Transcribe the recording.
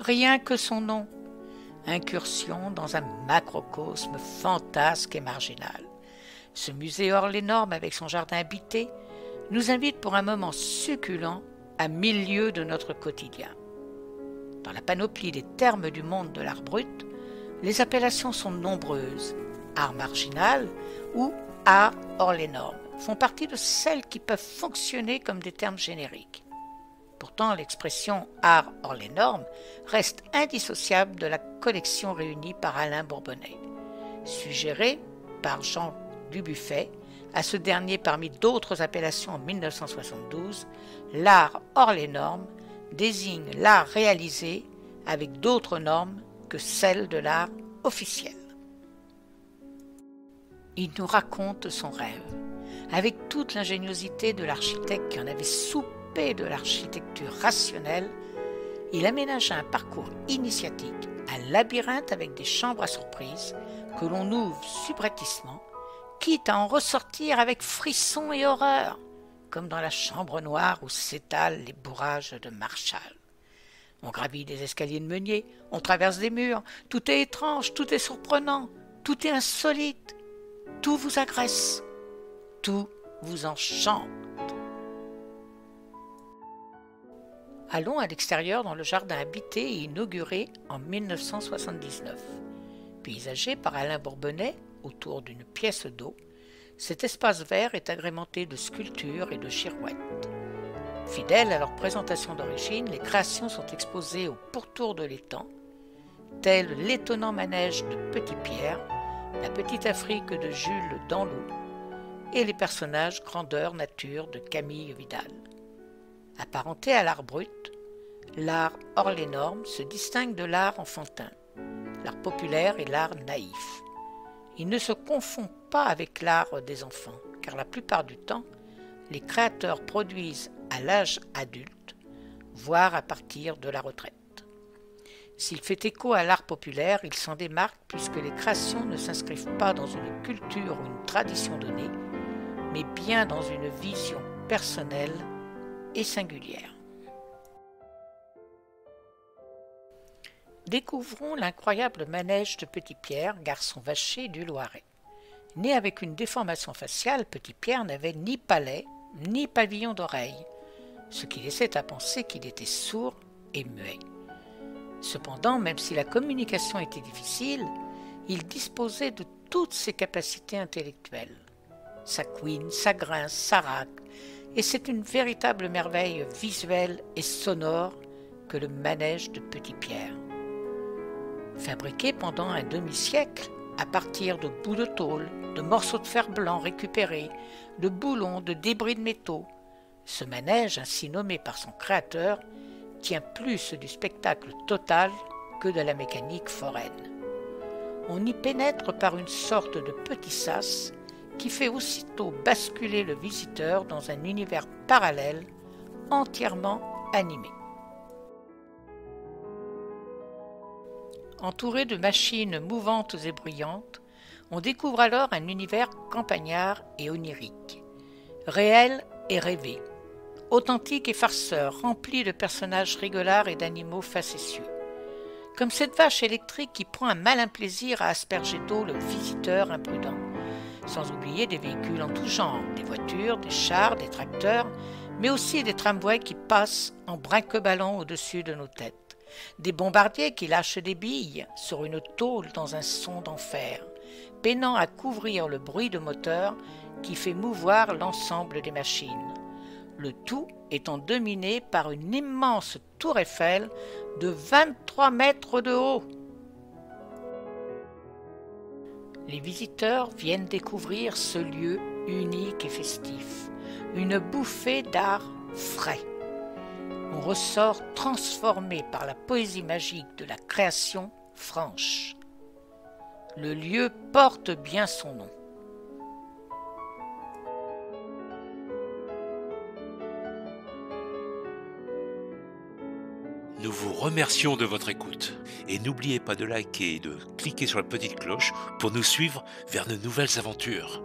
Rien que son nom. Incursion dans un macrocosme fantasque et marginal. Ce musée hors les normes avec son jardin habité nous invite pour un moment succulent à 1000 lieues de notre quotidien. Dans la panoplie des termes du monde de l'art brut, les appellations sont nombreuses. Art marginal ou art hors les normes font partie de celles qui peuvent fonctionner comme des termes génériques. Pourtant, l'expression art hors les normes reste indissociable de la collection réunie par Alain Bourbonnais. Suggérée par Jean Dubuffet, à ce dernier parmi d'autres appellations en 1972, l'art hors les normes désigne l'art réalisé avec d'autres normes que celles de l'art officiel. Il nous raconte son rêve, avec toute l'ingéniosité de l'architecte qui en avait soupé de l'architecture rationnelle. Il aménagea un parcours initiatique, un labyrinthe avec des chambres à surprise que l'on ouvre subrepticement, quitte à en ressortir avec frisson et horreur, comme dans la chambre noire où s'étalent les bourrages de Marshall. On gravit des escaliers de meunier, on traverse des murs, tout est étrange, tout est surprenant, tout est insolite, tout vous agresse, tout vous enchante. Allons à l'extérieur dans le jardin habité et inauguré en 1979. Paysagé par Alain Bourbonnais autour d'une pièce d'eau, cet espace vert est agrémenté de sculptures et de girouettes. Fidèles à leur présentation d'origine, les créations sont exposées au pourtour de l'étang, tel l'étonnant manège de Petit Pierre, la petite Afrique de Jules Danlou et les personnages grandeur nature de Camille Vidal. Apparenté à l'art brut, l'art hors les normes se distingue de l'art enfantin, l'art populaire et l'art naïf. Il ne se confond pas avec l'art des enfants, car la plupart du temps, les créateurs produisent à l'âge adulte, voire à partir de la retraite. S'il fait écho à l'art populaire, il s'en démarque puisque les créations ne s'inscrivent pas dans une culture ou une tradition donnée, mais bien dans une vision personnelle et singulière. Découvrons l'incroyable manège de Petit Pierre, garçon vacher du Loiret. Né avec une déformation faciale, Petit Pierre n'avait ni palais, ni pavillon d'oreille, ce qui laissait à penser qu'il était sourd et muet. Cependant, même si la communication était difficile, il disposait de toutes ses capacités intellectuelles. Ça couine, ça grince, ça racle, et c'est une véritable merveille visuelle et sonore que le manège de Petit Pierre. Fabriqué pendant un demi-siècle à partir de bouts de tôle, de morceaux de fer blanc récupérés, de boulons, de débris de métaux, ce manège, ainsi nommé par son créateur, tient plus du spectacle total que de la mécanique foraine. On y pénètre par une sorte de petit sas qui fait aussitôt basculer le visiteur dans un univers parallèle entièrement animé. Entouré de machines mouvantes et bruyantes, on découvre alors un univers campagnard et onirique, réel et rêvé, authentique et farceur, rempli de personnages rigolards et d'animaux facétieux. Comme cette vache électrique qui prend un malin plaisir à asperger d'eau le visiteur imprudent, sans oublier des véhicules en tout genre, des voitures, des chars, des tracteurs, mais aussi des tramways qui passent en brinque-ballon au-dessus de nos têtes, des bombardiers qui lâchent des billes sur une tôle dans un son d'enfer, peinant à couvrir le bruit de moteur qui fait mouvoir l'ensemble des machines. Le tout étant dominé par une immense tour Eiffel de 23 mètres de haut. Les visiteurs viennent découvrir ce lieu unique et festif, une bouffée d'art frais. On ressort transformé par la poésie magique de la création franche. Le lieu porte bien son nom. Nous vous remercions de votre écoute et n'oubliez pas de liker et de cliquer sur la petite cloche pour nous suivre vers de nouvelles aventures.